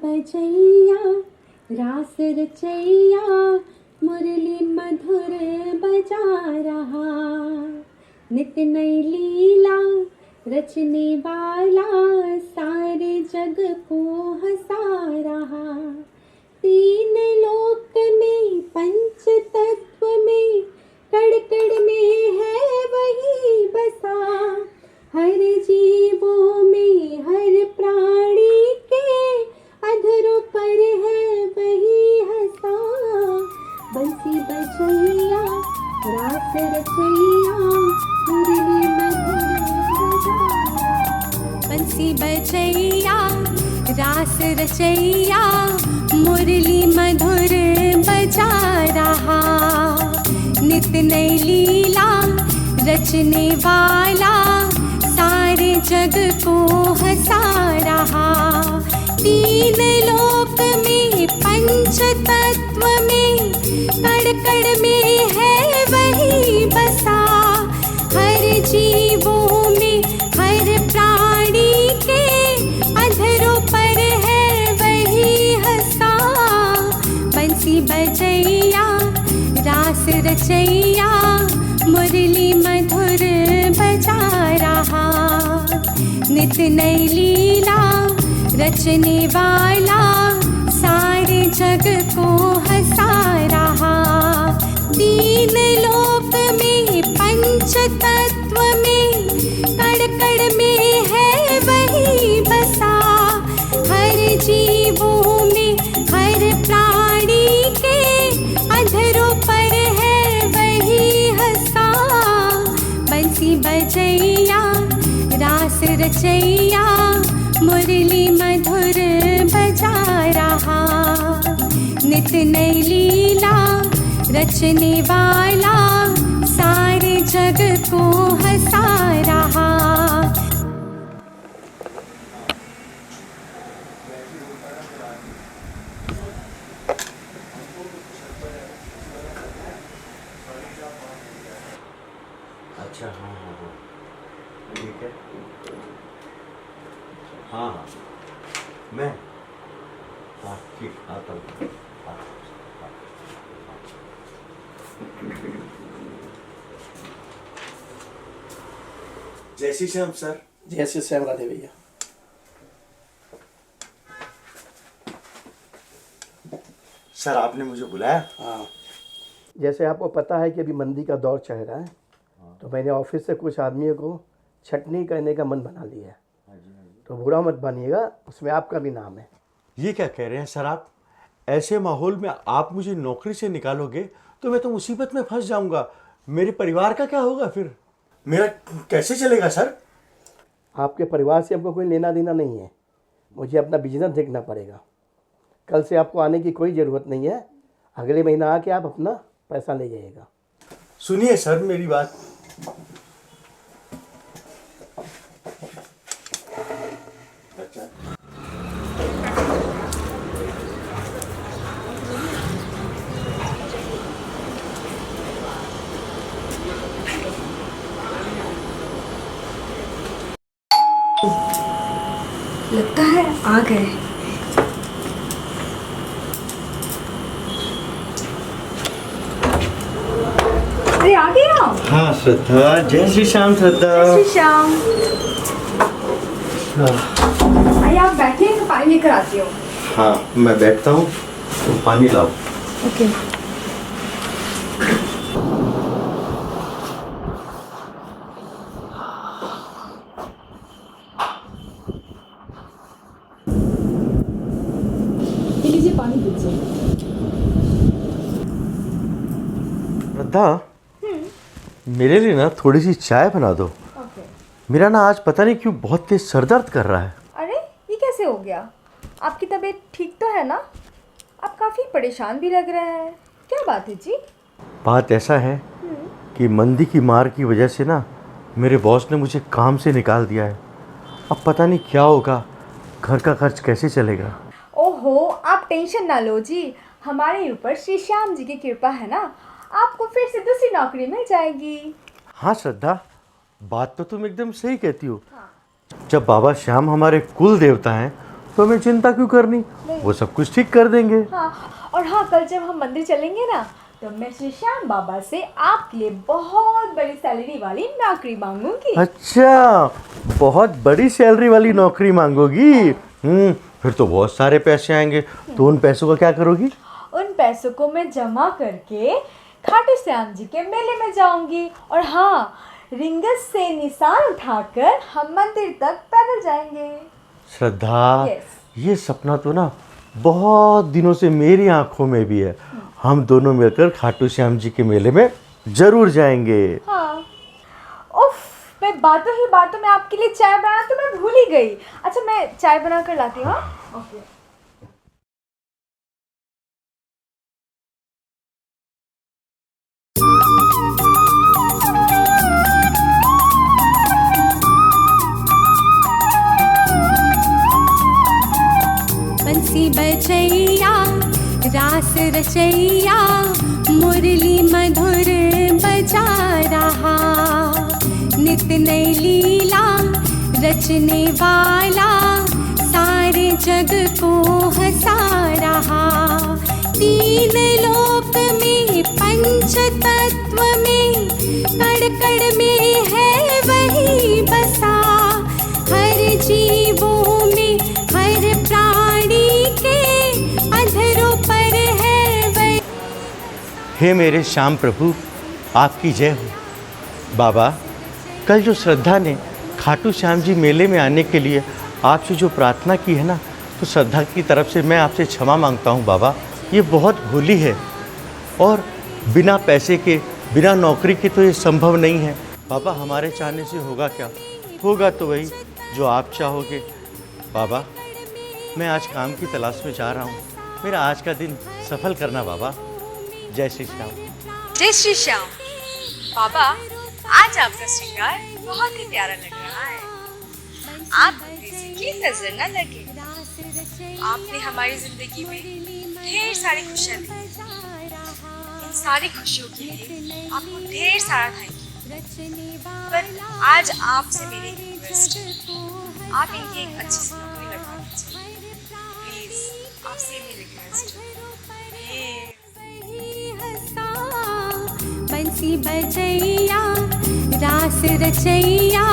बजैया रास रचैया मुरली मधुर बजा रहा। नित नई लीला रचने वाला सारे जग को हंसा रहा। तीन लोक में पंच तत्व में कड़ कड़ में है वही बसा। हर जीवों में हर प्राणी के अधरों पर है वही हंसा। बंसी बजैया रास रचैया मुरली मधुर बजा। बंसी बजैया रास रचैया मुरली मधुर बजा रहा। नित नई लीला रचने वाला सारे जग को हंसा रहा। तीन लोक में पंच तत्व में कड़ कड़ में है वही बसा। हर जीवों में हर प्राणी के अधरों पर है वही हंसा। बंसी बजैया रास रचैया मुरली मधुर बजा रहा। नित नई लीला रचने वाला सारे जग को हंसा रहा। तीन लोक में पंच तत्व में कड़ कड़ में है वही बसा। हर जीवों में हर प्राणी के अधरों पर है वही हंसा। बंसी बजैया रास रचैया मुरली मधुर बजा रहा। नित नई लीला रचने वाला सारे जग को हंसा रहा। अच्छा हाँ हाँ हाँ ठीक है। हाँ हाँ मैं हाँ ठीक आता हूँ। हाँ, हाँ। जय श्री श्याम सर। जय श्री श्याम राधे भैया। सर आपने मुझे बुलाया? हाँ, जैसे आपको पता है कि अभी मंदी का दौर चल रहा है, तो मैंने ऑफिस से कुछ आदमियों को छटनी करने का मन बना लिया है। तो बुरा मत मानिएगा, उसमें आपका भी नाम है। ये क्या कह रहे हैं सर आप? ऐसे माहौल में आप मुझे नौकरी से निकालोगे तो मैं तो मुसीबत में फंस जाऊंगा। मेरे परिवार का क्या होगा फिर? मेरा कैसे चलेगा सर? आपके परिवार से हमको कोई लेना देना नहीं है, मुझे अपना बिजनेस देखना पड़ेगा। कल से आपको आने की कोई ज़रूरत नहीं है, अगले महीना आके आप अपना पैसा ले जाइएगा। सुनिए सर मेरी बात। लगता है आ गए। अरे आ गए आप? हाँ श्रद्धा, जय श्री श्याम श्रद्धा। जय श्री श्याम। आइए आप बैठिए, तो पानी लेकर आती हूँ। हाँ मैं बैठता हूँ, तुम पानी लाओ। ओके। लीजिए पानी पीजिए। श्रद्धा मेरे लिए ना थोड़ी सी चाय बना दो। ओके। मेरा ना आज पता नहीं क्यों बहुत तेज सर दर्द कर रहा है। अरे ये कैसे हो गया? आपकी तबीयत ठीक तो है ना? आप काफ़ी परेशान भी लग रहे हैं, क्या बात है जी? बात ऐसा है कि मंदी की मार की वजह से ना मेरे बॉस ने मुझे काम से निकाल दिया है। अब पता नहीं क्या होगा, घर का खर्च कैसे चलेगा। ओहो, आप टेंशन ना लो जी, हमारे ऊपर श्री श्याम जी की कृपा है ना, आपको फिर से दूसरी नौकरी मिल जाएगी। हाँ श्रद्धा, बात तो तुम एकदम सही कहती हो। जब बाबा श्याम हमारे कुल देवता हैं तो हमें चिंता क्यों करनी, वो सब कुछ ठीक कर देंगे। हाँ, और हाँ, कल जब हम मंदिर चलेंगे ना, तो मैं श्री श्याम बाबा से आपके लिए बहुत बड़ी सैलरी वाली नौकरी मांगूंगी। अच्छा, बहुत बड़ी सैलरी वाली नौकरी मांगोगी? फिर तो बहुत सारे पैसे आएंगे, तो उन पैसों का क्या करोगी? उन पैसों को मैं जमा करके खाटू श्याम जी के मेले में जाऊंगी। और हाँ, रिंगस से निशान उठाकर हम मंदिर तक पैदल जाएंगे। श्रद्धा, Yes. ये सपना तो ना बहुत दिनों से मेरी आंखों में भी है। हम दोनों मिलकर खाटू श्याम जी के मेले में जरूर जाएंगे। हाँ, उफ, मैं बातों ही बातों में आपके लिए चाय बनाना तो मैं भूल ही गई। अच्छा, मैं चाय बना कर लाती हूँ। ओके। बंसी बजैया रास रचैया मुरली मधुर बजा रहा, नित नई लीला रचने वाला सारे जग को हंसा रहा। तीन लोक में पंच तत्व में कण कण में है वही बसा, हर जीवों में हर प्राणी के अधरों पर है वही। हे मेरे श्याम प्रभु, आपकी जय हो। बाबा, कल जो श्रद्धा ने खाटू श्याम जी मेले में आने के लिए आपसे जो प्रार्थना की है ना, तो श्रद्धा की तरफ से मैं आपसे क्षमा मांगता हूँ बाबा। ये बहुत भोली है और बिना पैसे के, बिना नौकरी के तो ये संभव नहीं है। बाबा, हमारे चाहने से होगा क्या? होगा तो वही जो आप चाहोगे। बाबा, मैं आज काम की तलाश में जा रहा हूँ, मेरा आज का दिन सफल करना बाबा। जय श्री श्याम। जय श्री श्याम। बाबा, आज आपका श्रृंगार बहुत ही प्यारा लग रहा है। आप किसी की नजर न लगे। आपने हमारी जिंदगी में ढेर सारी खुशियाँ दी। इन सारी खुशियों के लिए आपको ढेर सारा थैंक यू। पर आज आपसे मेरी रिक्वेस्ट, आप इनकी एक अच्छी सी नौकरी लगवा दीजिए प्लीज। आपसे मेरी रिक्वेस्ट। बंसी बजैया रास रचैया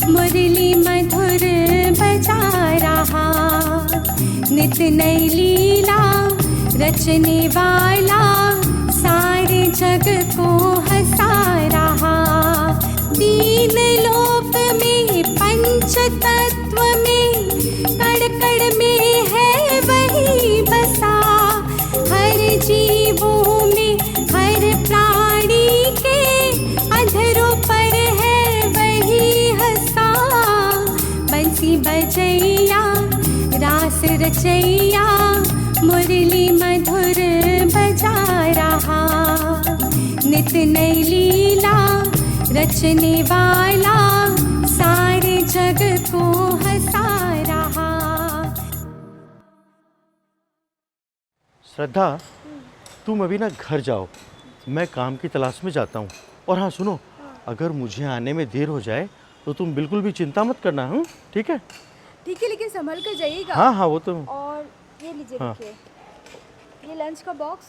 मुरली मधुर बजा रहा, नित नई लीला रचने वाला सारे जग को हंसा रहा। तीन लोक में पंच तत्व में कण कण में है वही बसा, हर जीवों में हर प्राणी के अधरों पर है वही हंसा। बंसी बजैया रास रचैया मुरली मधुर बजा रहा, नित नई लीला रचने वाला सारे जग को हंसा रहा। श्रद्धा, तुम अभी ना घर जाओ, मैं काम की तलाश में जाता हूँ। और हाँ सुनो, अगर मुझे आने में देर हो जाए तो तुम बिल्कुल भी चिंता मत करना। ठीक है? ठीक है, लेकिन संभल कर जाइएगा। हाँ हाँ, वो तो। और ये लीजिए, हाँ। देखिए, ये लंच का बॉक्स,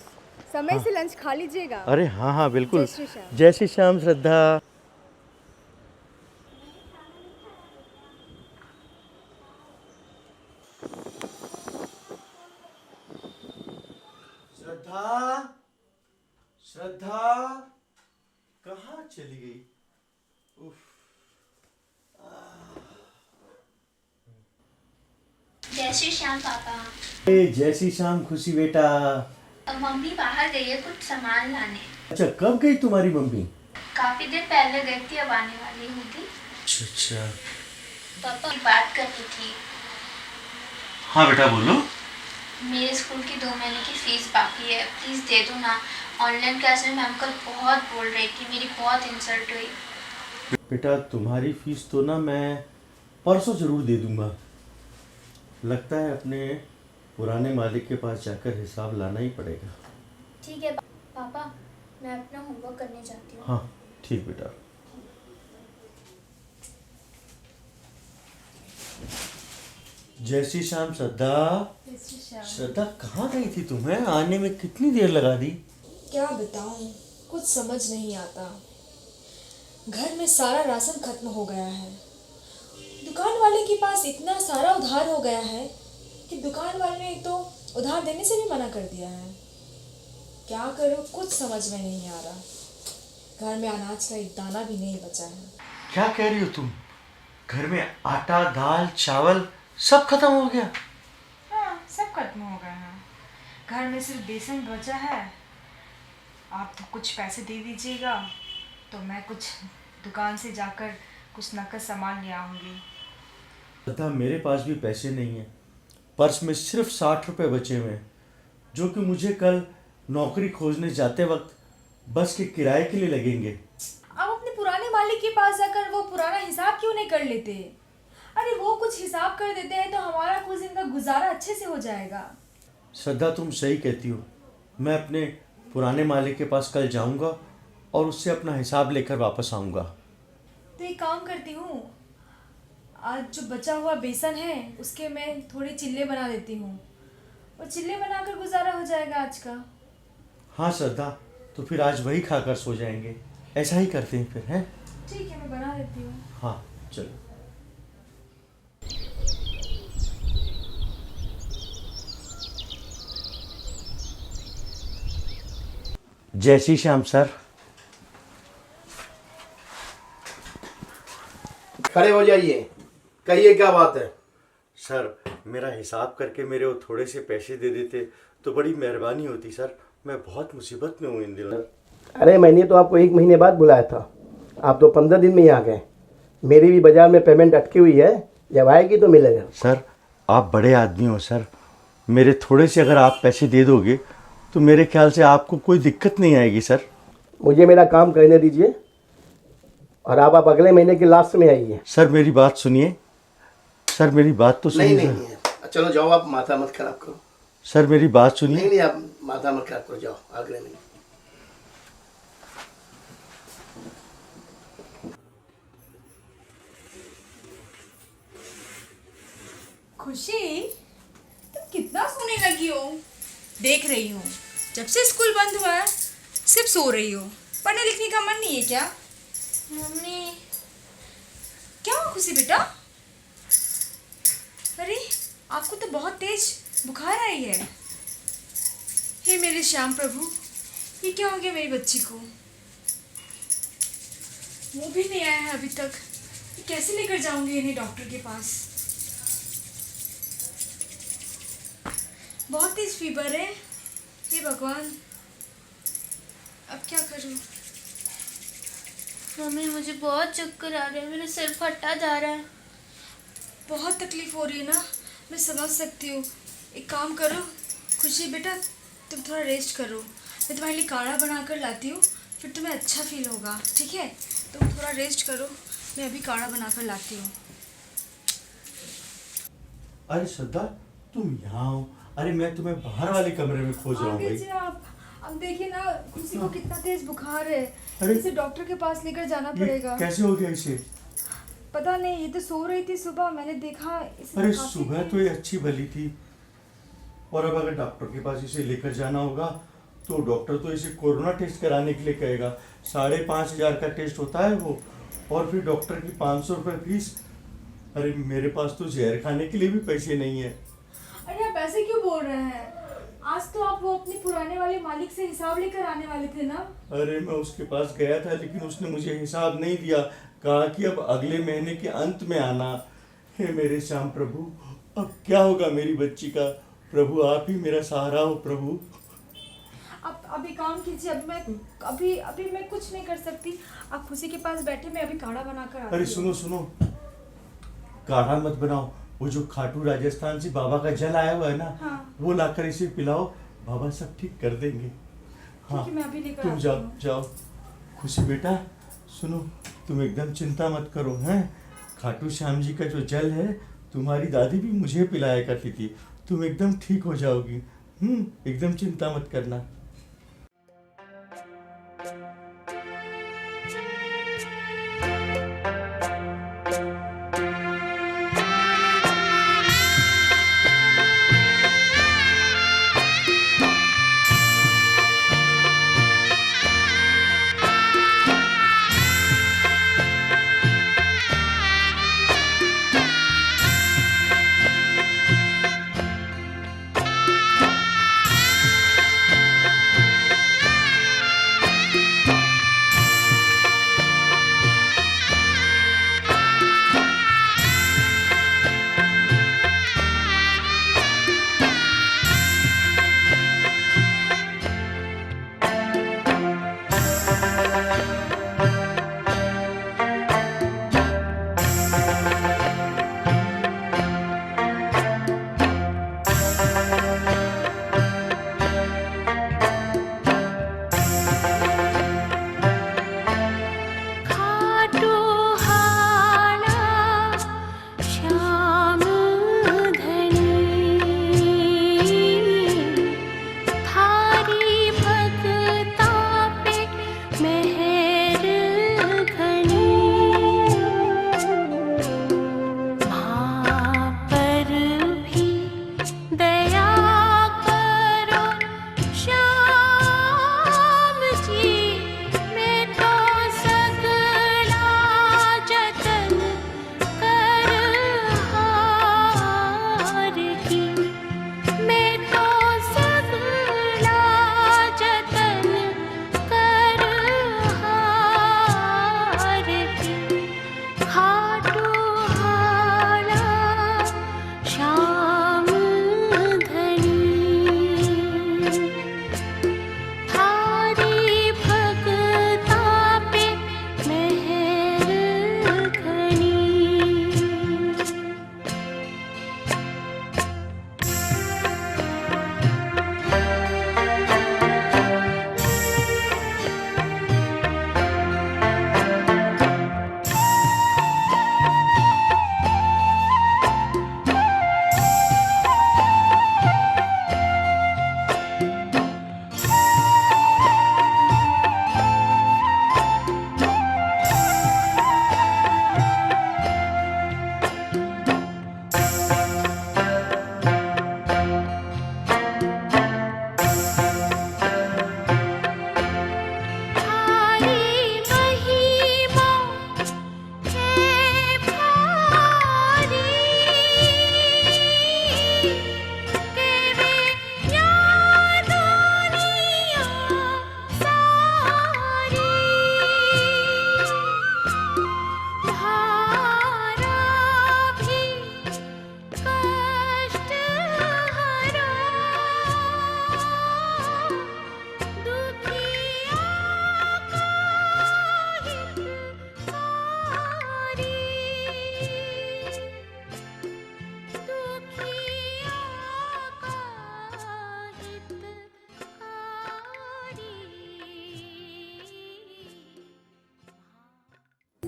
समय से लंच खा लीजिएगा। अरे हाँ हाँ बिल्कुल। जय श्री श्याम। जय श्री श्याम श्रद्धा। श्रद्धा, श्रद्धा कहाँ चली गई? उफ। जय श्री श्याम पापा। जय श्री श्याम खुशी बेटा। मम्मी बाहर गई है कुछ सामान लाने। अच्छा, कब गई तुम्हारी मम्मी? काफी दिन पहले गई थी, अब आने वाली होगी। अच्छा। पापा की बात करनी थी। हाँ बेटा बोलो। मेरे स्कूल की 2 महीने की फीस बाकी है, प्लीज दे दो ना। ऑनलाइन क्लास में मैम कल बहुत बोल रही थी, मेरी बहुत इंसल्ट हुई। बेटा, तुम्हारी फीस तो ना मैं परसों जरूर दे दूंगा। लगता है अपने पुराने मालिक के पास जाकर हिसाब लाना ही पड़ेगा। ठीक है पापा, मैं अपना होमवर्क करने जाती हूँ। हाँ ठीक बेटा। जय श्री श्याम श्रद्धा। श्रद्धा कहाँ गई थी तुम्हें? आने में कितनी देर लगा दी? क्या बताऊं, कुछ समझ नहीं आता। घर में सारा राशन खत्म हो गया है। दुकान वाले के पास इतना सारा उधार हो गया है कि दुकान वाले ने तो उधार देने से भी मना कर दिया है। क्या करूं, कुछ समझ में नहीं आ रहा। घर में अनाज का एक दाना भी नहीं बचा है। क्या कह रही हो तुम? घर में आटा, दाल, चावल सब खत्म हो गया? हाँ, सब खत्म हो गया है। घर में सिर्फ बेसन बचा है। आप तो कुछ पैसे दे दीजिएगा तो मैं कुछ दुकान से जाकर कुछ नकद सामान ले आऊंगी। श्रद्धा, मेरे पास भी पैसे नहीं हैं। पर्स में सिर्फ 60 रुपए बचे हुए हैं, जो कि मुझे कल नौकरी खोजने जाते वक्त बस के किराए के लिए लगेंगे। आप अपने पुराने मालिक के पास जाकर वो पुराना हिसाब क्यों नहीं कर लेते? अरे वो कुछ हिसाब कर देते हैं तो हमारा कुछ दिन का गुजारा अच्छे से हो जाएगा। श्रद्धा, तुम सही कहती हो। मैं अपने पुराने मालिक के पास कल जाऊंगा और उससे अपना हिसाब लेकर वापस आऊंगा। तो एक काम करती हूँ, आज जो बचा हुआ बेसन है उसके मैं थोड़े चिल्ले बना देती हूँ और चिल्ले बनाकर गुजारा हो जाएगा आज का। हाँ श्रद्धा, तो फिर आज वही खाकर सो जाएंगे। ऐसा ही करते हैं फिर, हैं? ठीक है, मैं बना देती हूँ। हाँ चलो। जय श्री श्याम सर। खड़े हो जाइए, कहिए क्या बात है। सर, मेरा हिसाब करके मेरे वो थोड़े से पैसे दे देते तो बड़ी मेहरबानी होती सर। मैं बहुत मुसीबत में हूँ इन दिनों। अरे मैंने तो आपको 1 महीने बाद बुलाया था, आप तो 15 दिन में ही आ गए। मेरी भी बाजार में पेमेंट अटकी हुई है, जब आएगी तो मिलेगा। सर, आप बड़े आदमी हो सर। मेरे थोड़े से अगर आप पैसे दे दोगे तो मेरे ख्याल से आपको कोई दिक्कत नहीं आएगी सर। मुझे मेरा काम करने दीजिए और आप अगले महीने के लास्ट में आइए। सर मेरी बात सुनिए। सर मेरी बात तो सुनिए। नहीं नहीं, चलो जाओ, आप माथा मत खराब करो। सर मेरी बात सुनिए। नहीं नहीं, आप माथा मत खराब करो, जाओ अगले महीने। खुशी, तुम कितना सोने लगी हो? देख रही हूँ, जब से स्कूल बंद हुआ है सिर्फ सो रही हो। पढ़ने लिखने का मन नहीं है क्या? मम्मी, क्या हुआ खुशी बेटा? अरे आपको तो बहुत तेज बुखार आई है। हे मेरे श्याम प्रभु, ये क्या हो गया मेरी बच्ची को? वो भी नहीं आया है अभी तक। कैसे लेकर जाऊंगी इन्हें डॉक्टर के पास? बहुत तेज फीवर है। हे भगवान, अब क्या करूं? मम्मी मुझे बहुत चक्कर आ रहे हैं, मेरा सिर फटा जा रहा है। बहुत तकलीफ हो रही है ना, मैं समझ सकती हूँ। एक काम करो खुशी बेटा, तुम थोड़ा रेस्ट करो। मैं तुम्हारे लिए काढ़ा बना कर लाती हूँ, फिर तुम्हें अच्छा फील होगा। ठीक है, तुम थोड़ा रेस्ट करो, मैं अभी काढ़ा बना कर लाती हूँ। अरे श्रद्धा, तुम यहाँ हो? अरे मैं तुम्हें बाहर वाले कमरे में खोज रहा हूँ आगे भाई। जी आप, अब देखिए ना खुशी को कितना तेज बुखार है। अरे, इसे डॉक्टर के पास लेकर जाना ये पड़ेगा। कैसे हो गया इसे? पता नहीं, ये तो सो रही थी सुबह, मैंने देखा इसे अरे काफी सुबह तो ये अच्छी भली थी, और अब अगर डॉक्टर के पास इसे लेकर जाना होगा तो डॉक्टर तो इसे कोरोना टेस्ट कराने के लिए कहेगा। 5,500 का टेस्ट होता है वो, और फिर डॉक्टर की 500 रुपये फीस। अरे मेरे पास तो जहर खाने के लिए भी पैसे नहीं है। अरे आप ऐसे क्यों बोल रहे हैं? आज तो आप वो अपने पुराने वाले मालिक से हिसाब लेकर आने वाले थे ना? अरे मैं उसके पास गया था, लेकिन उसने मुझे हिसाब नहीं दिया। कहा कि अब अगले महीने के अंत में आना। हे मेरे श्याम प्रभु, अब क्या होगा मेरी बच्ची का? प्रभु आप ही मेरा सहारा हो प्रभु। आप अभी काम कीजिए, अभी मैं कुछ नहीं कर सकती। आप खुशी के पास बैठे, मैं अभी काढ़ा बनाकर आती अरे हूँ। सुनो सुनो, काढ़ा मत बनाओ। वो जो खाटू राजस्थान से बाबा का जल आया हुआ है ना, हाँ। वो लाकर इसे पिलाओ, बाबा सब ठीक कर देंगे। हाँ ठीक है, मैं अभी लेकर तुम आती जाओ हूँ। जाओ। खुशी बेटा सुनो, तुम एकदम चिंता मत करो, हैं? खाटू श्याम जी का जो जल है तुम्हारी दादी भी मुझे पिलाया करती थी। तुम एकदम ठीक हो जाओगी। एकदम चिंता मत करना।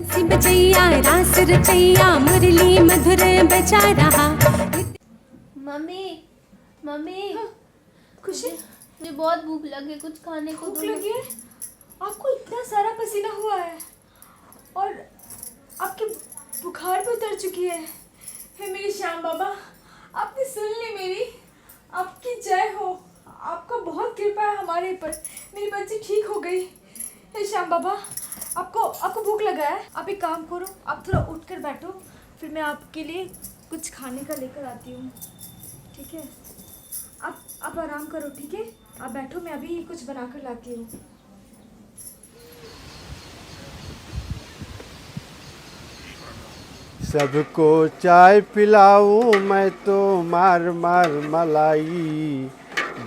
बजैया रास रचैया मुरली मधुर बजा रहा। मम्मी मम्मी खुशी, मुझे बहुत भूख लगी, कुछ खाने को भूख दो ना। लगी है? आपको इतना सारा पसीना हुआ है और आपके बुखार भी उतर चुकी है। हे मेरे श्याम बाबा, आपने सुन ली मेरी, आपकी जय हो। आपका बहुत कृपा है हमारे पर, मेरी बच्ची ठीक हो गई। हे श्याम बाबा, आपको भूख लगा है? आप एक काम करो, आप थोड़ा उठ कर बैठो, फिर मैं आपके लिए कुछ खाने का लेकर आती हूँ, ठीक है? आप आराम करो, ठीक है? आप बैठो, मैं अभी कुछ बना कर लाती हूँ। सबको चाय पिलाऊं मैं तो मार मार मलाई,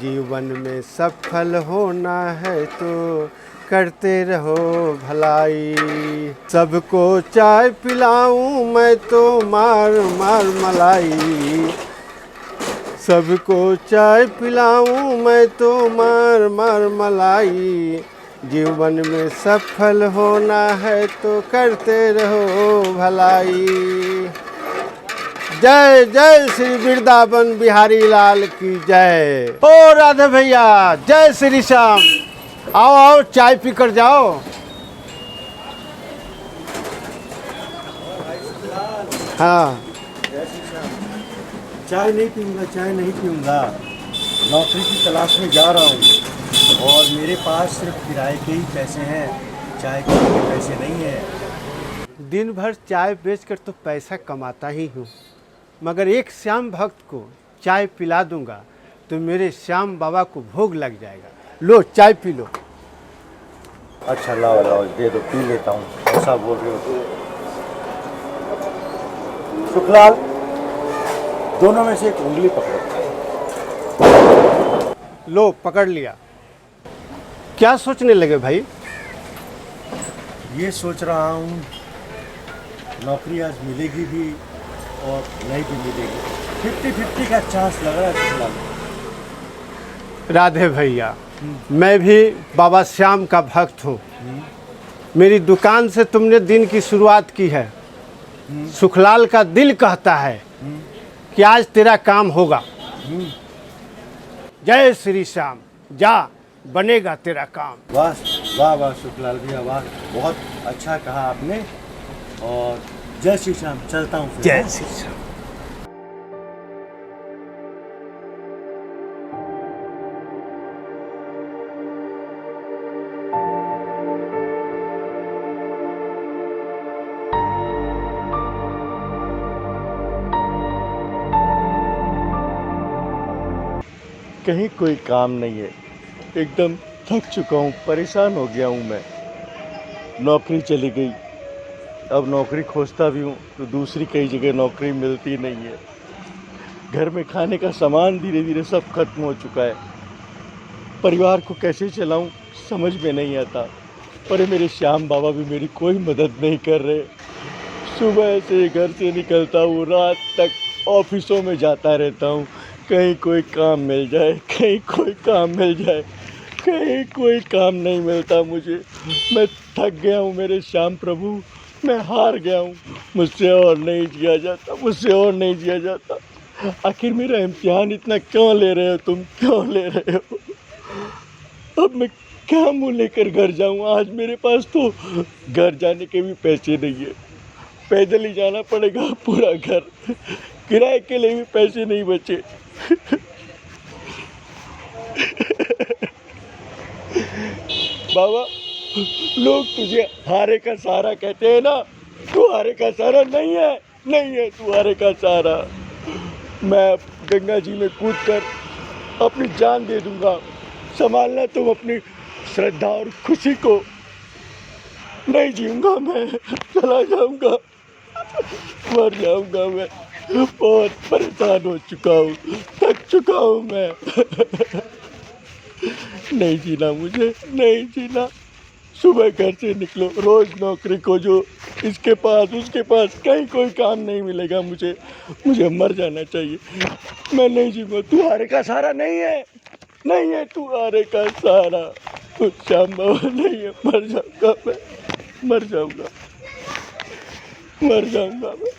जीवन में सफल होना है तो करते रहो भलाई। सबको चाय पिलाऊं मैं तो मार मार मलाई, सबको चाय पिलाऊं मैं तो मार मार मलाई, जीवन में सफल होना है तो करते रहो भलाई। जय जय श्री वृंदावन बिहारी लाल की जय। ओ राधे भैया, जय श्री श्याम। आओ आओ, चाय पी कर जाओ। हाँ, चाय नहीं पीऊँगा, चाय नहीं पीऊँगा। नौकरी की तलाश में जा रहा हूँ और मेरे पास सिर्फ किराए के ही पैसे हैं, चाय के लिए पैसे नहीं हैं। दिन भर चाय बेचकर तो पैसा कमाता ही हूँ, मगर एक श्याम भक्त को चाय पिला दूंगा तो मेरे श्याम बाबा को भोग लग जाएगा। लो चाय पी लो। अच्छा लाओ लाओ, दे दो, पी लेता हूँ। ऐसा बोल रहे हो? सुखलाल, दोनों में से एक उंगली पकड़ो। लो पकड़ लिया। क्या सोचने लगे भाई? ये सोच रहा हूँ नौकरी आज मिलेगी भी और नहीं भी मिलेगी। 50-50 का चांस लग रहा है सुखलाल। राधे भैया, मैं भी बाबा श्याम का भक्त हूँ। मेरी दुकान से तुमने दिन की शुरुआत की है। सुखलाल का दिल कहता है कि आज तेरा काम होगा। जय श्री श्याम, जा बनेगा तेरा काम। वाह वाह वाह सुखलाल भैया, वाह, बहुत अच्छा कहा आपने। और जय श्री श्याम, चलता हूँ फिर। जय श्री श्याम। कहीं कोई काम नहीं है, एकदम थक चुका हूँ, परेशान हो गया हूँ मैं। नौकरी चली गई, अब नौकरी खोजता भी हूँ तो दूसरी कई जगह नौकरी मिलती नहीं है। घर में खाने का सामान धीरे धीरे सब खत्म हो चुका है। परिवार को कैसे चलाऊँ समझ में नहीं आता। पर मेरे श्याम बाबा भी मेरी कोई मदद नहीं कर रहे। सुबह से घर से निकलता हूँ, रात तक ऑफिसों में जाता रहता हूँ। कहीं कोई काम मिल जाए, कहीं कोई काम मिल जाए, कहीं कोई काम नहीं मिलता मुझे। मैं थक गया हूँ मेरे श्याम प्रभु, मैं हार गया हूँ। मुझसे और नहीं जिया जाता, मुझसे और नहीं जिया जाता। आखिर मेरा इम्तिहान इतना क्यों ले रहे हो तुम, क्यों ले रहे हो? अब मैं क्या मुँह लेकर घर जाऊँ? आज मेरे पास तो घर जाने के भी पैसे नहीं है, पैदल ही जाना पड़ेगा पूरा घर। किराए के लिए भी पैसे नहीं बचे। बाबा, लोग तुझे हारे का सहारा कहते हैं ना, तू हारे का सहारा नहीं है, नहीं है तू हारे का सहारा। मैं गंगा जी में कूदकर अपनी जान दे दूंगा, संभालना तुम अपनी श्रद्धा और खुशी को। नहीं जीऊंगा मैं, चला जाऊंगा, मर जाऊंगा मैं। बहुत परेशान हो चुका हूँ, थक चुका हूँ मैं। नहीं जीना मुझे, नहीं जीना। सुबह घर से निकलो, रोज नौकरी को जो इसके पास उसके पास, कहीं कोई काम नहीं मिलेगा मुझे। मुझे मर जाना चाहिए, मैं नहीं जीऊंगा। तू हारे का सहारा नहीं है, नहीं है तू हारे का सहारा। श्याम बाबा नहीं है, मर जाऊंगा मैं, मर जाऊंगा। मर जाऊंगा मैं।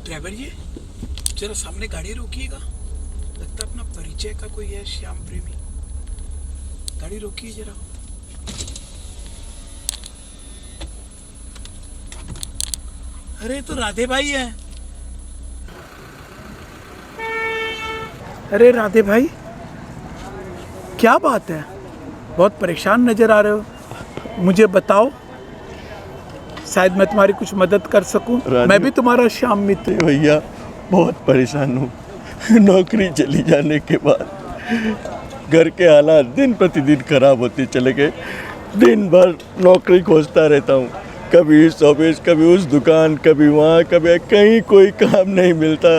ड्राइवर जी, जरा सामने गाड़ी रोकिएगा। लगता अपना परिचय का कोई है, श्याम प्रेमी। गाड़ी रोकिए जरा। अरे तो राधे भाई है। अरे राधे भाई, क्या बात है? बहुत परेशान नजर आ रहे हो। मुझे बताओ, शायद मैं तुम्हारी कुछ मदद कर सकूं। मैं भी तुम्हारा श्याम मित्र। भैया बहुत परेशान हूँ। नौकरी चली जाने के बाद घर के हालात दिन प्रतिदिन खराब होते चले गए। दिन भर नौकरी खोजता रहता हूँ, कभी इस ऑफिस, कभी उस दुकान, कभी वहाँ, कभी कहीं कोई काम नहीं मिलता।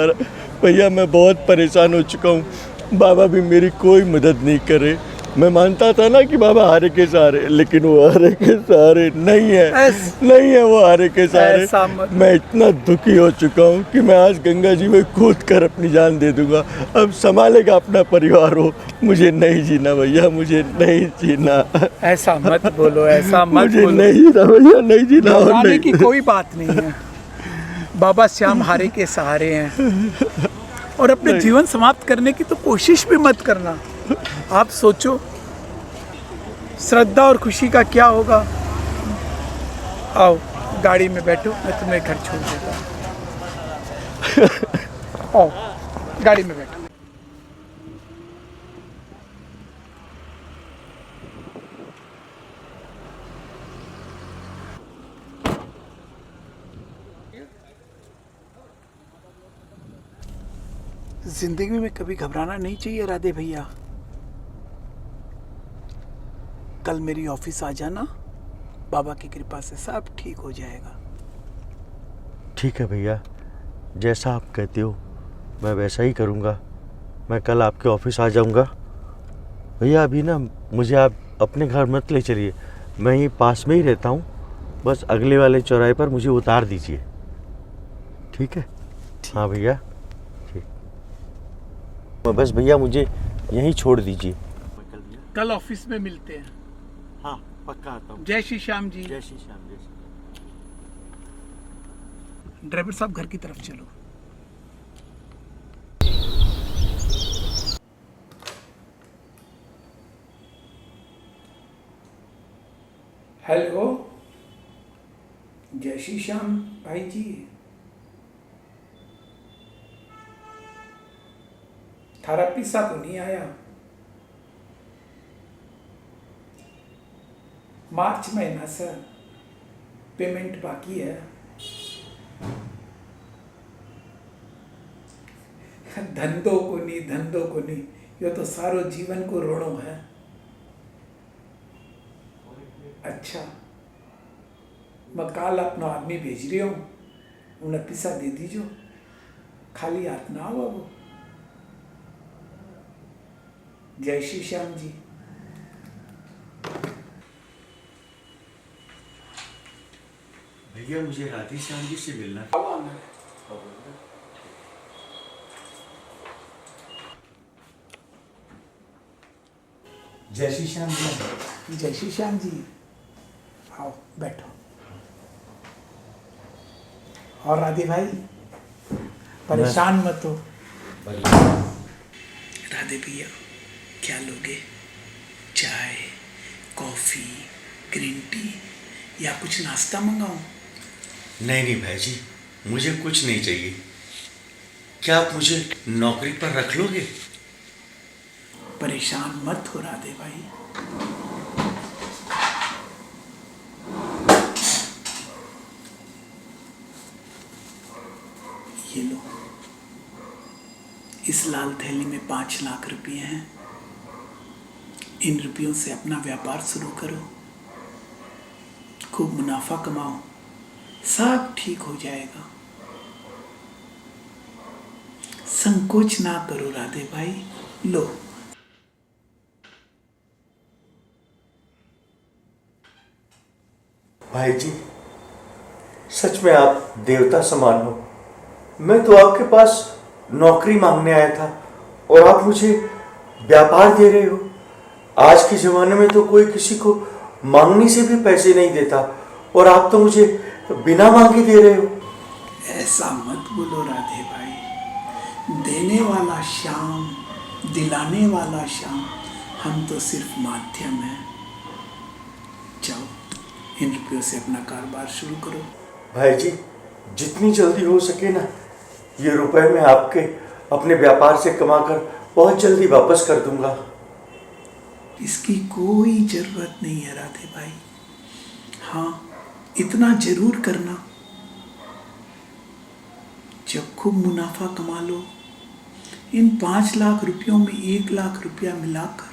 भैया मैं बहुत परेशान हो चुका हूँ। बाबा भी मेरी कोई मदद नहीं करे। मैं मानता था ना कि बाबा हारे के सहारे, लेकिन वो हारे के सहारे नहीं है। नहीं है वो हारे के सहारे। मैं इतना दुखी हो चुका हूँ कि मैं आज गंगा जी में कूद कर अपनी जान दे दूंगा। अब संभालेगा अपना परिवार हो। मुझे नहीं जीना भैया, मुझे नहीं जीना। ऐसा मत बोलो, ऐसा मत मुझे बोलो। नहीं जीना भैया, नहीं जीना। घबराने की कोई बात नहीं है। बाबा श्याम हारे के सहारे हैं, और अपने जीवन समाप्त करने की तो कोशिश भी मत करना। आप सोचो, श्रद्धा और खुशी का क्या होगा। आओ गाड़ी में बैठो, मैं तुम्हें घर छोड़ देता हूँ। आओ गाड़ी में बैठो। जिंदगी में कभी घबराना नहीं चाहिए राधे भैया। कल मेरी ऑफिस आ जाना, बाबा की कृपा से सब ठीक हो जाएगा। ठीक है भैया, जैसा आप कहते हो मैं वैसा ही करूँगा। मैं कल आपके ऑफिस आ जाऊँगा। भैया अभी ना मुझे आप अपने घर मत ले चलिए, मैं यहीं पास में ही रहता हूँ। बस अगले वाले चौराहे पर मुझे उतार दीजिए, ठीक है? हाँ भैया ठीक। बस भैया मुझे यहीं छोड़ दीजिए। कल ऑफिस में मिलते हैं। हाँ पक्का आता हूँ। जय श्री श्याम जी। जय श्री श्याम। जय श्री। ड्राइवर साहब घर की तरफ चलो। हेलो, जय श्री श्याम भाई जी। थारा पिसा तो नहीं आया। मार्च महीना से पेमेंट बाकी है। धंधो को नहीं, ये तो सारो जीवन को रोणो है। अच्छा, मैं काल अपना आदमी भेज रही हूँ, उन्हें पैसा दे दीजो। खाली हाथ ना आओ वो। जय श्री श्याम जी। भैया मुझे राधे श्याम जी से मिलना। जय श्री श्याम जी। जय श्री श्याम जी, आओ बैठो। और राधे भाई परेशान मत हो। राधे भैया क्या लोगे? चाय, कॉफी, ग्रीन टी या कुछ नाश्ता मंगाऊं? नहीं भाई जी, मुझे कुछ नहीं चाहिए। क्या आप मुझे नौकरी पर रख लोगे? परेशान मत हो राधे भाई। ये लो, इस लाल थैली में 5 लाख रुपए हैं। इन रुपयों से अपना व्यापार शुरू करो, खूब मुनाफा कमाओ, सब ठीक हो जाएगा। संकोच ना करो राधे भाई, लो। भाई जी, सच में आप देवता समान हो। मैं तो आपके पास नौकरी मांगने आया था और आप मुझे व्यापार दे रहे हो। आज के ज़माने में तो कोई किसी को मांगने से भी पैसे नहीं देता और आप तो मुझे बिना मांगे दे रहे हो। ऐसा मत बोलो राधे भाई, देने वाला श्याम, दिलाने वाला श्याम, हम तो सिर्फ माध्यम हैं। जाओ, इन रुपयों से अपना कारोबार शुरू करो। भाई जी, जितनी जल्दी हो सके ना, ये रुपए मैं आपके अपने व्यापार से कमाकर बहुत जल्दी वापस कर दूंगा। इसकी कोई जरूरत नहीं है राधे भाई। हाँ, इतना जरूर करना, जब खूब मुनाफा कमा लो, इन 5 लाख रुपयों में 1 लाख रुपया मिलाकर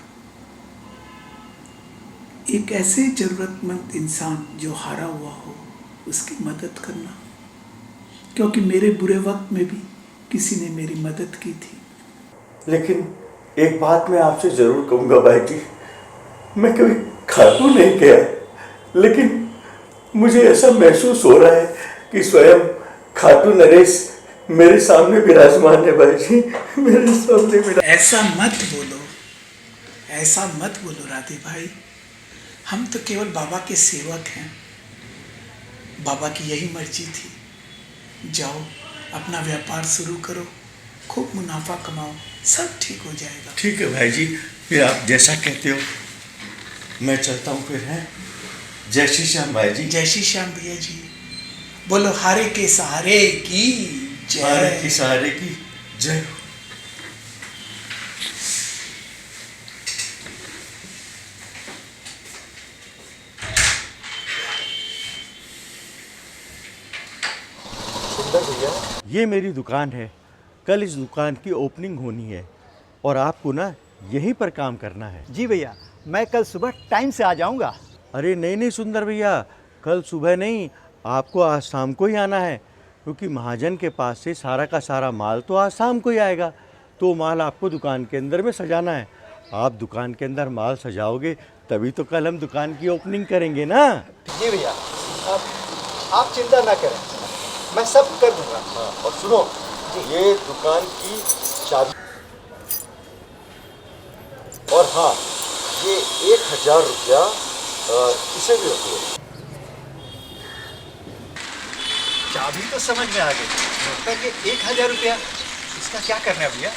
एक ऐसे जरूरतमंद इंसान जो हारा हुआ हो उसकी मदद करना, क्योंकि मेरे बुरे वक्त में भी किसी ने मेरी मदद की थी। लेकिन एक बात मैं आपसे जरूर कहूंगा भाई जी, मैं कभी खाटू नहीं गया, लेकिन मुझे ऐसा महसूस हो रहा है कि स्वयं खाटू नरेश मेरे सामने विराजमान है। भाई जी, मेरे सामने ऐसा मत बोलो, ऐसा मत बोलो राधे भाई। हम तो केवल बाबा के सेवक हैं। बाबा की यही मर्जी थी। जाओ, अपना व्यापार शुरू करो, खूब मुनाफा कमाओ, सब ठीक हो जाएगा। ठीक है भाई जी, फिर आप जैसा कहते हो। मैं चलता हूँ फिर, हैं। जय श्री श्याम भाई जी। जय श्री श्याम भैया जी। बोलो हारे के सहारे की जय। हारे के सहारे की जय। ये मेरी दुकान है। कल इस दुकान की ओपनिंग होनी है और आपको ना यहीं पर काम करना है। जी भैया, मैं कल सुबह टाइम से आ जाऊंगा। अरे नहीं नहीं सुंदर भैया, कल सुबह नहीं, आपको आज शाम को ही आना है, क्योंकि महाजन के पास से सारा का सारा माल तो आज शाम को ही आएगा। तो माल आपको दुकान के अंदर में सजाना है। आप दुकान के अंदर माल सजाओगे तभी तो कल हम दुकान की ओपनिंग करेंगे ना। जी भैया, आप चिंता ना करें, मैं सब कर दूंगा। हाँ, और सुनो, ये दुकान की चाबी, और हाँ, ये 1000 रुपया इसे भी रखिए। चाबी तो समझ में आ गई, मतलब कि 1000 रुपया, इसका क्या करना है भैया?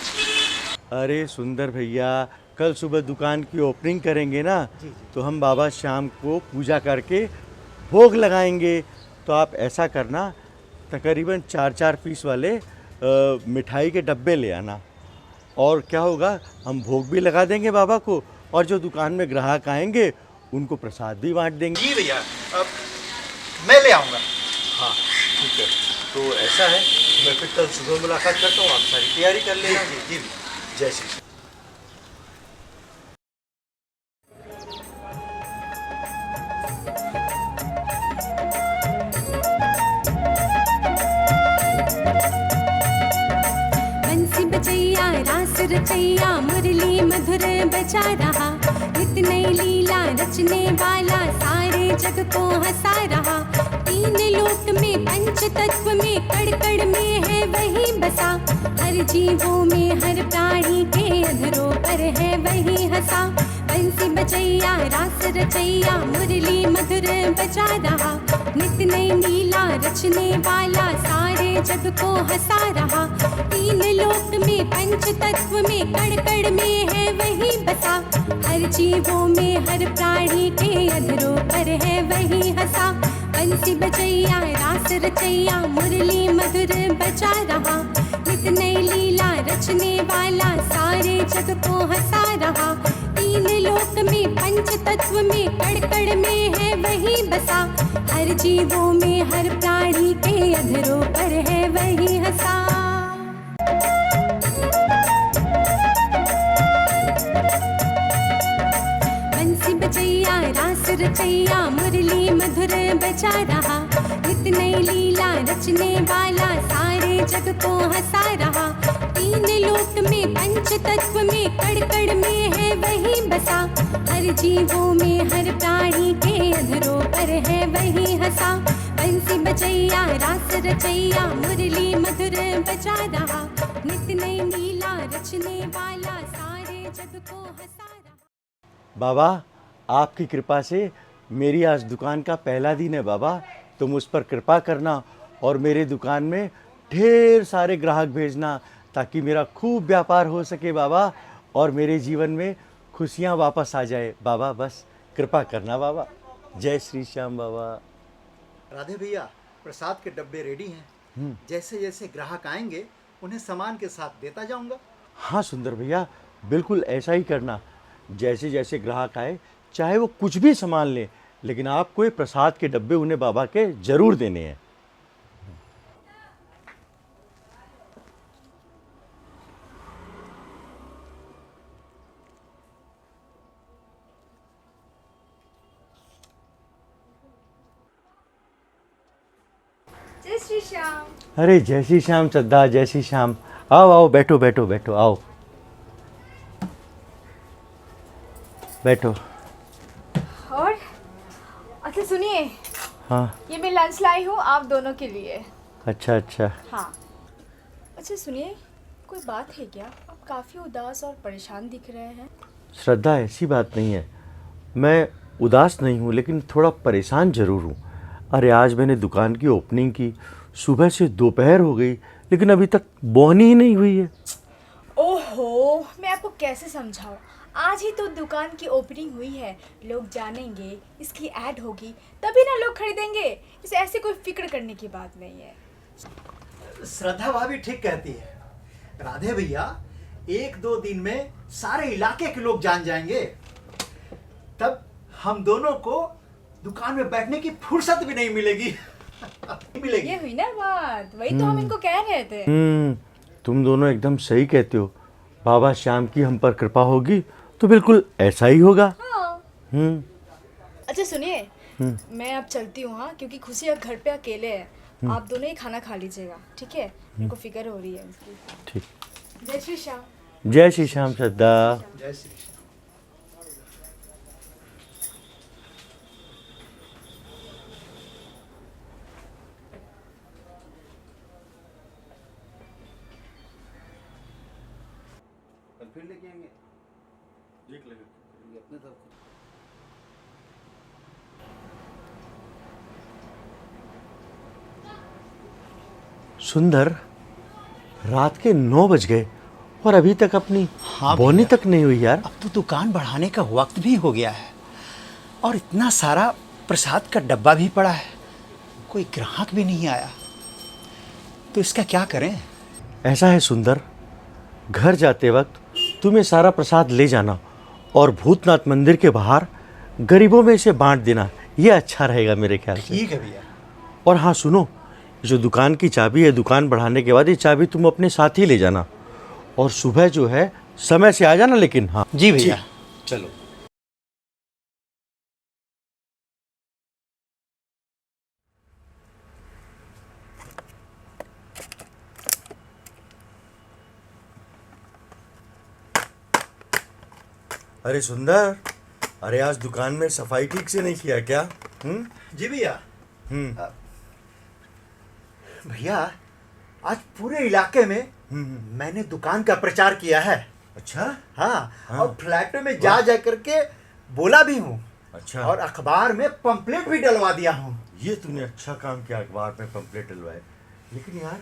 अरे सुंदर भैया, कल सुबह दुकान की ओपनिंग करेंगे ना, तो हम बाबा श्याम को पूजा करके भोग लगाएंगे। तो आप ऐसा करना, तकरीबन 4-4 पीस वाले मिठाई के डब्बे ले आना, और क्या होगा, हम भोग भी लगा देंगे बाबा को, और जो दुकान में ग्राहक आएंगे उनको प्रसाद भी बांट देंगे। जी भैया, मैं ले आऊँगा। हाँ ठीक है, तो ऐसा है, मैं फिर कल सुबह मुलाकात करता हूँ, आप सारी तैयारी कर लेना। जी जी, जय श्री कृष्ण। बंसी बजैया रास रचैया मुरली मधुर बजा रहा, नित नई लीला रचने वाला सारे जग को हंसा रहा। 3 लोक में पंच तत्व में कड़ कड़ में है वही बसा, हर जीवों में हर प्राणी के अधरों पर है वही हंसा। बंसी बजैया रास रचैया मुरली मधुर बजा रहा, नित नई लीला रचने वाला सारे जग को हंसा रहा। 3 लोक में पंच तत्व में कड़ कड़ में है वही बसा, हर जीवों में हर प्राणी के अधरों पर है वही हंसा। बंसी बजैया रास रचैया मुरली मधुर बजा रहा, नित नई लीला रचने वाला सारे जग को हंसा रहा। 3 लोक में पंच तत्व में कड़ कड़ में है वही बसा, हर जीवों में हर प्राणी के अधरों पर है वही हंसा। बजैया रास रचैया मुरली मधुर बजा रहा। नित नई लीला रचने वाला सारे जग को हंसा रहा। तीन लोक में पंच तत्व में कड़ कड़ में है वही बसा। हर जीवों में हर प्राणी के अधरों पर है वही हंसा। बंसी बजैया रास रचैया मुरली मधुर बजा रहा। नित नई लीला रचने वाला सारे जग को हंसा रहा। बाबा, आपकी कृपा से मेरी आज दुकान का पहला दिन है बाबा। तुम उस पर कृपा करना और मेरे दुकान में ढेर सारे ग्राहक भेजना ताकि मेरा खूब व्यापार हो सके बाबा, और मेरे जीवन में खुशियाँ वापस आ जाए बाबा। बस कृपा करना बाबा। जय श्री श्याम बाबा। राधे भैया, प्रसाद के डब्बे रेडी हैं। जैसे जैसे ग्राहक आएंगे उन्हें सामान के साथ देता जाऊंगा। हाँ सुंदर भैया, बिल्कुल ऐसा ही करना। जैसे जैसे ग्राहक आए, चाहे वो कुछ भी सामान लें, लेकिन आपको ये प्रसाद के डब्बे उन्हें बाबा के जरूर देने हैं। जय श्री श्याम। अरे जय श्री श्याम श्रद्धा, जय श्री श्याम। आओ आओ, बैठो बैठो बैठो, आओ बैठो। और अच्छा सुनिए, हाँ ये मैं लंच लाई हूँ आप दोनों के लिए। अच्छा अच्छा। हाँ अच्छा सुनिए, कोई बात है क्या? आप काफ़ी उदास और परेशान दिख रहे हैं। श्रद्धा, ऐसी बात नहीं है। मैं उदास नहीं हूँ, लेकिन थोड़ा परेशान ज़रूर हूँ। अरे आज मैंने दुकान की ओपनिंग की, सुबह से दोपहर हो गई, लेकिन अभी तक बोहनी ही नहीं हुई है। ओहो, मैं आपको कैसे समझाऊँ? आज ही तो दुकान की ओपनिंग हुई है, लोग जानेंगे, इसकी ऐड होगी, तभी ना लोग खरीदेंगे। इसे ऐसे कोई फिक्र करने की बात नहीं है। श्रद्धा भाभी ठीक कहती है। राधे भैया, 1-2 दिन में सारे इलाके के लोग जान जाएंगे, तब हम दोनों को दुकान में बैठने की फुर्सत भी नहीं मिलेगी। मिलेगी। ये हुई ना बात, वही तो हम इनको कह रहे थे। तुम दोनों एकदम सही कहते हो। बाबा श्याम की हम पर कृपा होगी तो बिल्कुल ऐसा ही होगा। हाँ। अच्छा सुनिए, मैं अब चलती हूँ, हाँ, क्योंकि खुशी अब घर पे अकेले है। आप दोनों ही खाना खा लीजिएगा, ठीक है? मेरे को फिक्र हो रही है उसकी। ठीक। जय श्री श्याम। जय श्री श्याम श्रद्धा। जय श्री श्याम। फिर लेके आएंगे, देख लेंगे अपने तरफ। सुंदर, रात के 9 बज गए और अभी तक अपनी बोनी तक नहीं हुई यार। अब तो दुकान बढ़ाने का वक्त भी हो गया है और इतना सारा प्रसाद का डब्बा भी पड़ा है, कोई ग्राहक भी नहीं आया, तो इसका क्या करें? ऐसा है सुंदर, घर जाते वक्त तुम्हें सारा प्रसाद ले जाना और भूतनाथ मंदिर के बाहर गरीबों में इसे बांट देना। ये अच्छा रहेगा मेरे ख्याल से। ठीक है भैया। और हाँ सुनो, जो दुकान की चाबी है, दुकान बढ़ाने के बाद ये चाबी तुम अपने साथ ही ले जाना, और सुबह जो है समय से आ जाना। लेकिन हाँ जी भैया। चलो। अरे सुंदर, अरे आज दुकान में सफाई ठीक से नहीं किया क्या? जी भैया। भैया, आज पूरे इलाके में मैंने दुकान का प्रचार किया है। अच्छा। हाँ। और फ्लैटों में जा जा करके बोला भी हूँ। अच्छा। और अखबार में पंपलेट भी डलवा दिया हूँ। ये तूने अच्छा काम किया, अखबार में पंपलेट डलवाए। लेकिन यार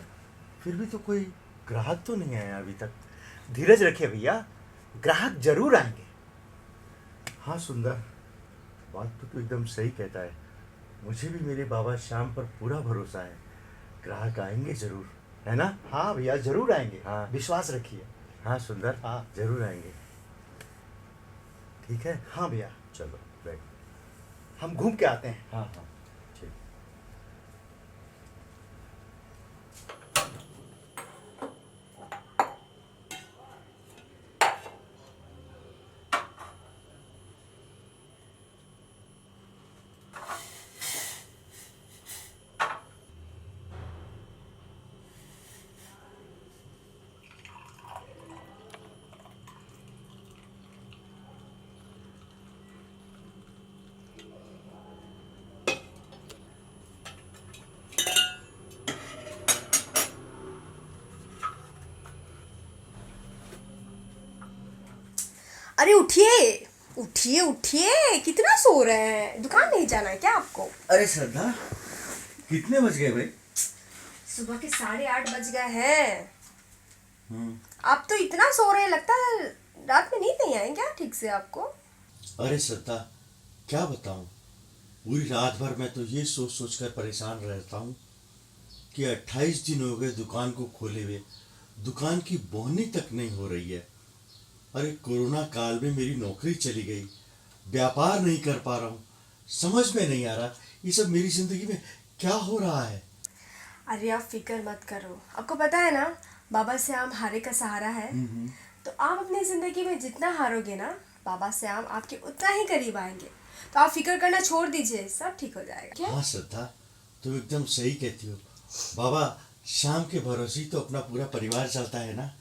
फिर भी तो कोई ग्राहक तो नहीं आया अभी तक। धीरज रखिए भैया, ग्राहक जरूर आएंगे। हाँ सुंदर, बात तो तू एकदम सही कहता है। मुझे भी मेरे बाबा श्याम पर पूरा भरोसा है, ग्राहक आएंगे जरूर, है ना? हाँ भैया, जरूर आएंगे। हाँ। विश्वास रखिए। हाँ सुंदर, हाँ। जरूर आएंगे। ठीक है। हाँ भैया, चलो बैठ। हम घूम के आते हैं। हाँ हाँ ठीक। अरे उठिए उठिए उठिए, कितना सो रहे हैं? दुकान नहीं जाना है क्या आपको? अरे श्रद्धा, कितने बज गए भाई? सुबह के 8:30 बज गए हैं। आप तो इतना सो रहे हैं, लगता है रात में नींद नहीं आई क्या ठीक से आपको? अरे श्रद्धा, क्या बताऊं, पूरी रात भर मैं तो ये सोच सोच कर परेशान रहता हूँ कि 28 दिन हो गए दुकान को खोले हुए, दुकान की बोहनी तक नहीं हो रही है। अरे कोरोना काल में मेरी नौकरी चली गई, व्यापार नहीं कर पा रहा हूँ, समझ में नहीं आ रहा ये सब मेरी जिंदगी में क्या हो रहा है। अरे आप फिक्र मत करो, आपको पता है ना बाबा श्याम हारे का सहारा है। तो आप अपनी जिंदगी में जितना हारोगे ना, बाबा श्याम आपके उतना ही करीब आएंगे। तो आप फिक्र करना छोड़ दीजिए, सब ठीक हो जाएगा। क्या? हाँ श्रद्धा, तुम एकदम सही कहती हो। बाबा श्याम के भरोसे ही तो अपना पूरा परिवार चलता है ना।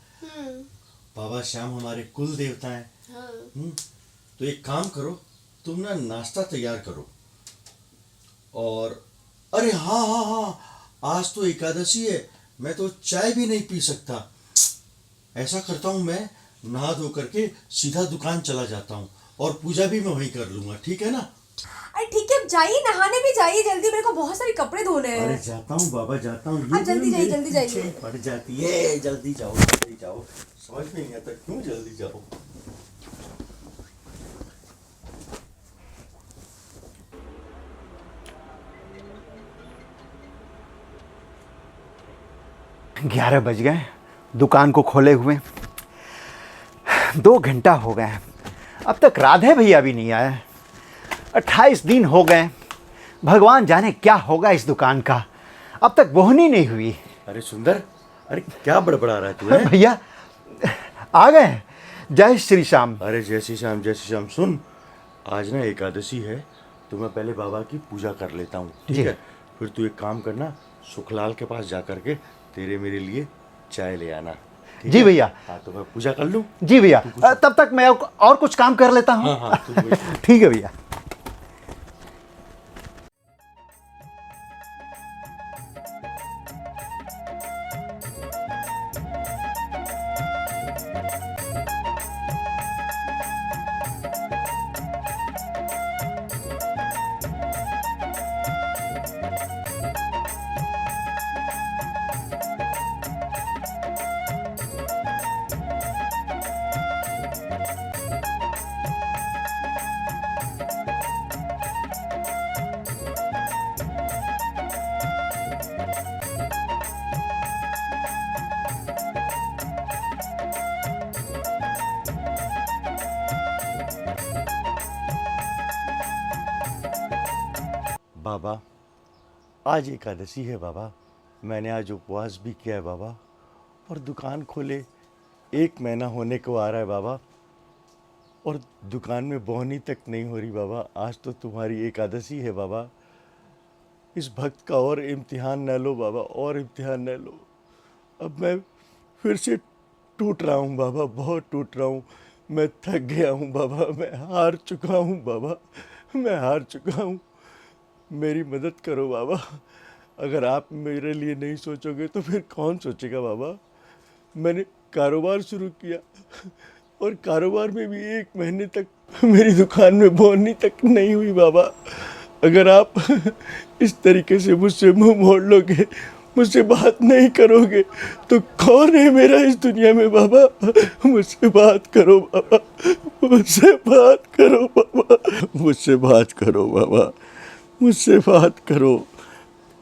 बाबा श्याम हमारे कुल देवता हैं। तो एक काम करो, तुम ना नाश्ता तैयार करो। और अरे हाँ हाँ हाँ, आज तो एकादशी है, मैं तो चाय भी नहीं पी सकता। ऐसा करता हूँ, मैं नहा धो करके सीधा दुकान चला जाता हूँ और पूजा भी मैं वहीं कर लूंगा, ठीक है ना? अरे ठीक है, जाइए, नहाने भी जाइए जल्दी, मेरे को बहुत सारे कपड़े धोने हैं। अरे जाता हूँ बाबा, जाता हूँ। हाँ, जल्दी जाइए, जल्दी जाइए। पड़ जाती है, जल्दी जाओ जल्दी जाओ, समझ में नहीं आता क्यों जल्दी जाओ। ग्यारह बज गए, दुकान को खोले हुए 2 घंटा हो गए, अब तक राधे भैया भी नहीं आए। 28 दिन हो गए, भगवान जाने क्या होगा इस दुकान का, अब तक बोहनी नहीं हुई। अरे सुंदर, अरे क्या बड़बड़ा रहा है तू? है भैया आ गए, जय श्री श्याम। अरे जय श्री श्याम, जय श्री श्याम। सुन, आज ना एकादशी है, तो मैं पहले बाबा की पूजा कर लेता हूँ, ठीक है? फिर तू एक काम करना, सुखलाल के पास जा करके तेरे मेरे लिए चाय ले आना। जी भैया। हाँ, तो मैं पूजा कर लूँ। जी भैया, तब तक मैं और कुछ काम कर लेता हूँ। हाँ हाँ, तू ठीक है भैया। बाबा, आज एकादशी है बाबा, मैंने आज उपवास भी किया है बाबा, और दुकान खोले 1 महीना होने को आ रहा है बाबा, और दुकान में बोहनी तक नहीं हो रही बाबा। आज तो तुम्हारी एकादशी है बाबा, इस भक्त का और इम्तिहान न लो बाबा, और इम्तिहान न लो। अब मैं फिर से टूट रहा हूँ बाबा, बहुत टूट रहा हूँ, मैं थक गया हूँ बाबा, मैं हार चुका हूँ बाबा, मैं हार चुका हूँ, मेरी मदद करो बाबा। अगर आप मेरे लिए नहीं सोचोगे तो फिर कौन सोचेगा बाबा? मैंने कारोबार शुरू किया और कारोबार में भी 1 महीने तक मेरी दुकान में बोहनी तक नहीं हुई बाबा। अगर आप इस तरीके से मुझसे मुंह मोड़ लोगे, मुझसे बात नहीं करोगे, तो कौन है मेरा इस दुनिया में बाबा? मुझसे बात करो बाबा, मुझसे बात करो बाबा, मुझसे बात करो बाबा, मुझसे बात करो।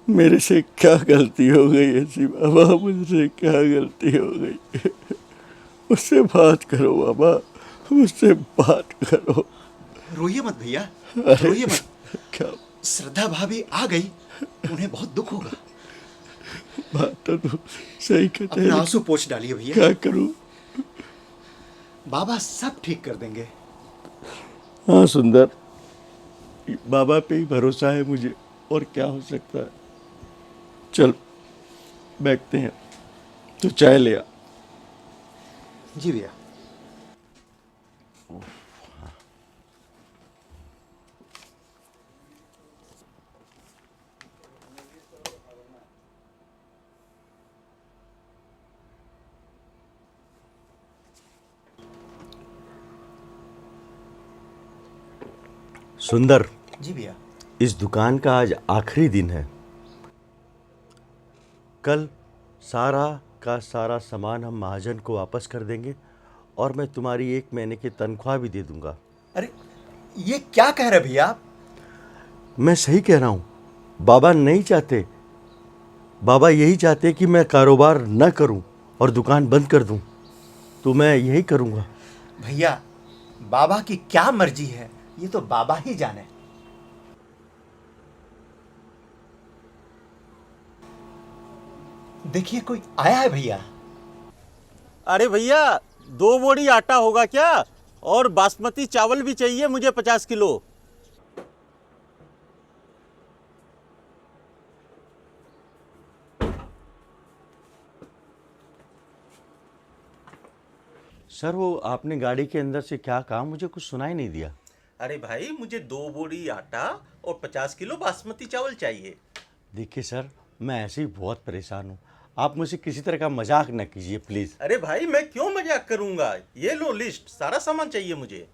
मेरे से क्या गलती हो गई ऐसी बाबा, मुझसे क्या गलती हो गई? मुझसे बात करो बाबा, मुझसे बात करो। रोइए मत भैया, रोइए मत। क्या श्रद्धा भाभी आ गई, उन्हें बहुत दुख होगा। बात तो सही कहते हैं, अपने आंसू पोंछ डालिए भैया। क्या करूं? बाबा सब ठीक कर देंगे। हाँ सुंदर, बाबा पे ही भरोसा है मुझे, और क्या हो सकता है। चल बैठते हैं, तो चाय ले आ। जी भैया। सुंदर, जी भैया। इस दुकान का आज आखिरी दिन है। कल सारा का सारा सामान हम महाजन को वापस कर देंगे और मैं तुम्हारी 1 महीने की तनख्वाह भी दे दूंगा। अरे ये क्या कह रहे भैया आप? मैं सही कह रहा हूँ। बाबा नहीं चाहते, बाबा यही चाहते कि मैं कारोबार न करूँ और दुकान बंद कर दूँ, तो मैं यही करूँगा। भैया बाबा की क्या मर्जी है ये तो बाबा ही जाने। देखिए कोई आया है भैया। अरे भैया 2 बोरी आटा होगा क्या? और बासमती चावल भी चाहिए मुझे 50 किलो। सर वो आपने गाड़ी के अंदर से क्या कहा, मुझे कुछ सुनाई नहीं दिया। अरे भाई मुझे 2 बोरी आटा और 50 किलो बासमती चावल चाहिए। देखिए सर, मैं ऐसे ही बहुत परेशान हूँ, आप मुझसे किसी तरह का मजाक न कीजिए प्लीज़। अरे भाई मैं क्यों मजाक करूंगा, ये लो लिस्ट, सारा सामान चाहिए मुझे।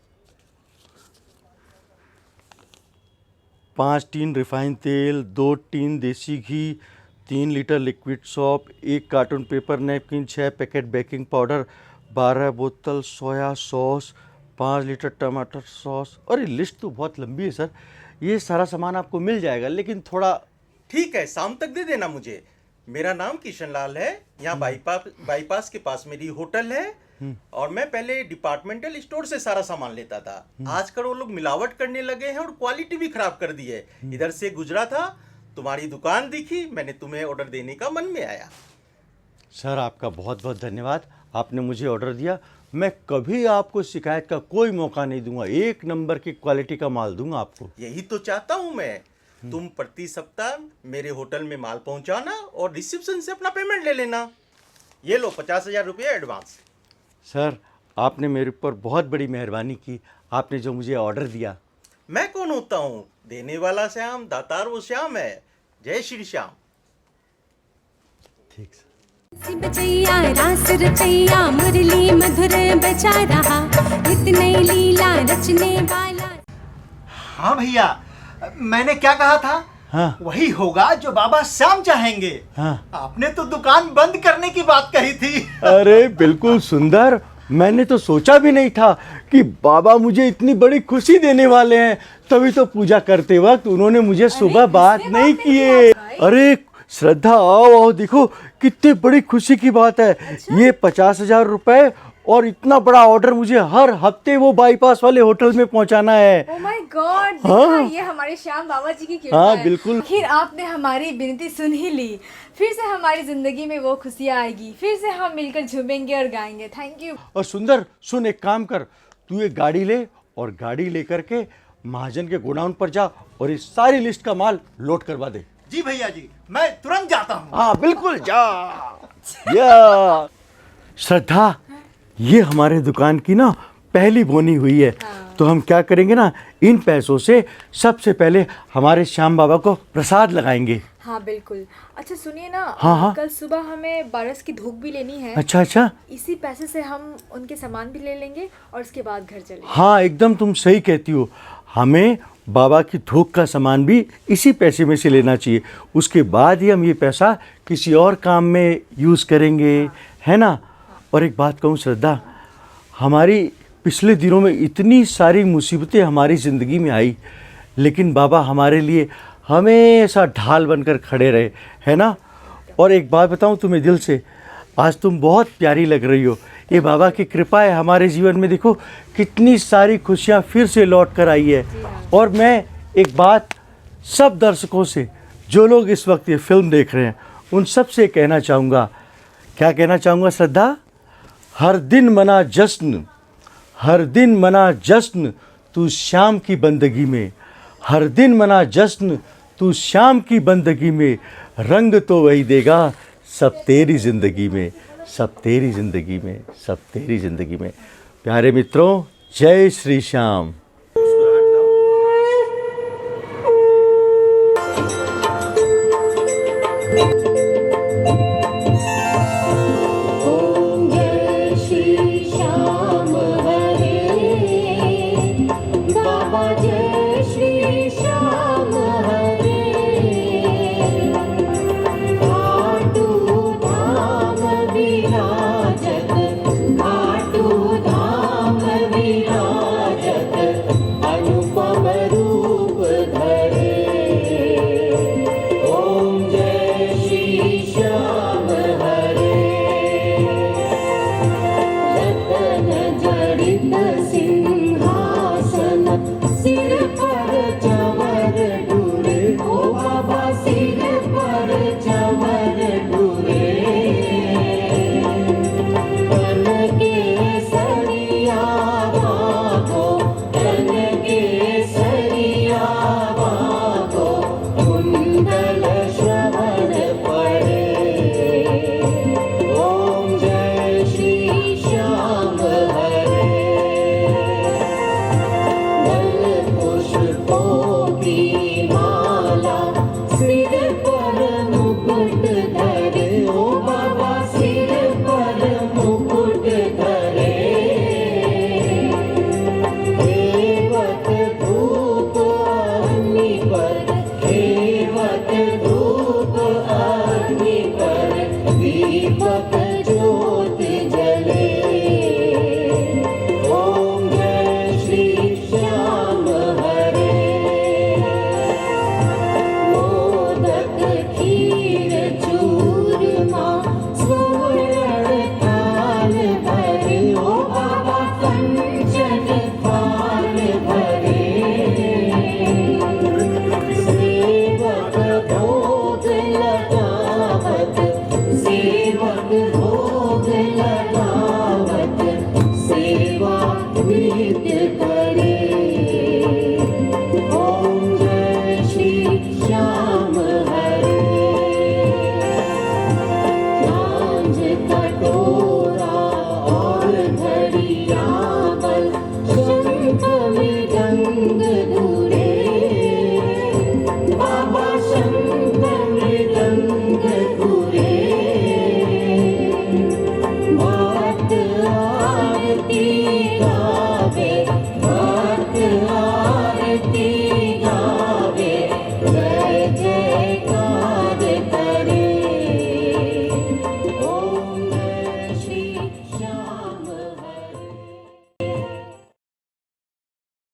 5 टीन रिफाइंड तेल, 2 टीन देसी घी, 3 litre liquid shop, 1 cartoon paper napkin, 6 packet baking powder, 12 बोतल सोया सॉस, 5 लीटर टमाटर सॉस। अरे लिस्ट तो बहुत लंबी है सर, ये सारा सामान आपको मिल जाएगा, लेकिन थोड़ा। ठीक है, शाम तक दे देना मुझे। मेरा नाम किशन लाल है, यहाँ बाईपास के पास मेरी होटल है और मैं पहले डिपार्टमेंटल स्टोर से सारा सामान लेता था। आजकल वो लोग मिलावट करने लगे हैं और क्वालिटी भी खराब कर दी है। इधर से गुजरा था, तुम्हारी दुकान दिखी, मैंने तुम्हें ऑर्डर देने का मन में आया। सर आपका बहुत बहुत धन्यवाद, आपने मुझे ऑर्डर दिया। मैं कभी आपको शिकायत का कोई मौका नहीं दूंगा, 1 नंबर की क्वालिटी का माल दूंगा आपको। यही तो चाहता हूँ मैं। तुम प्रति सप्ताह मेरे होटल में माल पहुंचाना और रिसेप्शन से अपना पेमेंट ले लेना। ये लो 50,000 रुपये एडवांस। सर आपने मेरे ऊपर बहुत बड़ी मेहरबानी की, आपने जो मुझे ऑर्डर दिया। मैं कौन होता हूँ? देने वाला श्याम, दातार वो श्याम है। जय श्री श्याम। ठीक सर। बजैया रास रचैया मुरली मधुर बजा रहा, नित नई लीला रचने वाला। हाँ भैया, मैंने क्या कहा था? हाँ। वही होगा जो बाबा श्याम चाहेंगे। हाँ। आपने तो दुकान बंद करने की बात कही थी। अरे बिल्कुल सुंदर, मैंने तो सोचा भी नहीं था कि बाबा मुझे इतनी बड़ी खुशी देने वाले हैं, तभी तो पूजा करते वक्त उन्होंने मुझे सुबह बात नहीं किए। अरे श्रद्धा आओ आओ, देखो कितनी बड़ी खुशी की बात है। अच्छा? ये 50,000 रुपए और इतना बड़ा ऑर्डर मुझे हर हफ्ते वो बाईपास वाले होटल में पहुंचाना है। ओह माय गॉड, हाँ। ये हमारे श्याम बाबा जी की कृपा हाँ, है। बिल्कुल। आखिर आपने हमारी विनती सुन ही ली। फिर से हमारी जिंदगी में वो खुशियाँ आएगी, फिर से हम मिलकर झूमेंगे और गाएंगे। Thank you. और सुंदर सुन, एक काम कर, तू एक गाड़ी ले और गाड़ी लेकर के महाजन के गोडाउन पर जा और इस सारी लिस्ट का माल लोड करवा दे। जी भैया जी, मैं तुरंत जाता हूँ। हाँ बिल्कुल जा। या श्रद्धा, ये हमारे दुकान की ना पहली बोनी हुई है। तो हम क्या करेंगे ना, इन पैसों से सबसे पहले हमारे श्याम बाबा को प्रसाद लगाएंगे। हाँ बिल्कुल। अच्छा सुनिए ना, हाँ। कल सुबह हमें बारस की धूप भी लेनी है। अच्छा। इसी पैसे से हम उनके सामान भी ले लेंगे और उसके बाद घर चलेंगे। हाँ एकदम तुम सही कहती हो, हमें बाबा की धूप का सामान भी इसी पैसे में से लेना चाहिए। उसके बाद ही हम ये पैसा किसी और काम में यूज़ करेंगे, है ना। और एक बात कहूँ श्रद्धा, हमारी पिछले दिनों में इतनी सारी मुसीबतें हमारी ज़िंदगी में आई, लेकिन बाबा हमारे लिए हमेशा ढाल बनकर खड़े रहे, है ना। और एक बात बताऊँ तुम्हें दिल से, आज तुम बहुत प्यारी लग रही हो। ये बाबा की कृपा है हमारे जीवन में, देखो कितनी सारी खुशियाँ फिर से लौट कर आई है। और मैं एक बात सब दर्शकों से, जो लोग इस वक्त ये फिल्म देख रहे हैं, उन सब से कहना चाहूँगा। क्या कहना चाहूँगा श्रद्धा? हर दिन मना जश्न, हर दिन मना जश्न तू श्याम की बंदगी में, हर दिन मना जश्न तू श्याम की बंदगी में, रंग तो वही देगा सब तेरी ज़िंदगी में, सब तेरी ज़िंदगी में, सब तेरी ज़िंदगी में। प्यारे मित्रों, जय श्री श्याम। श्याम हरे बाबा जय श्री श्याम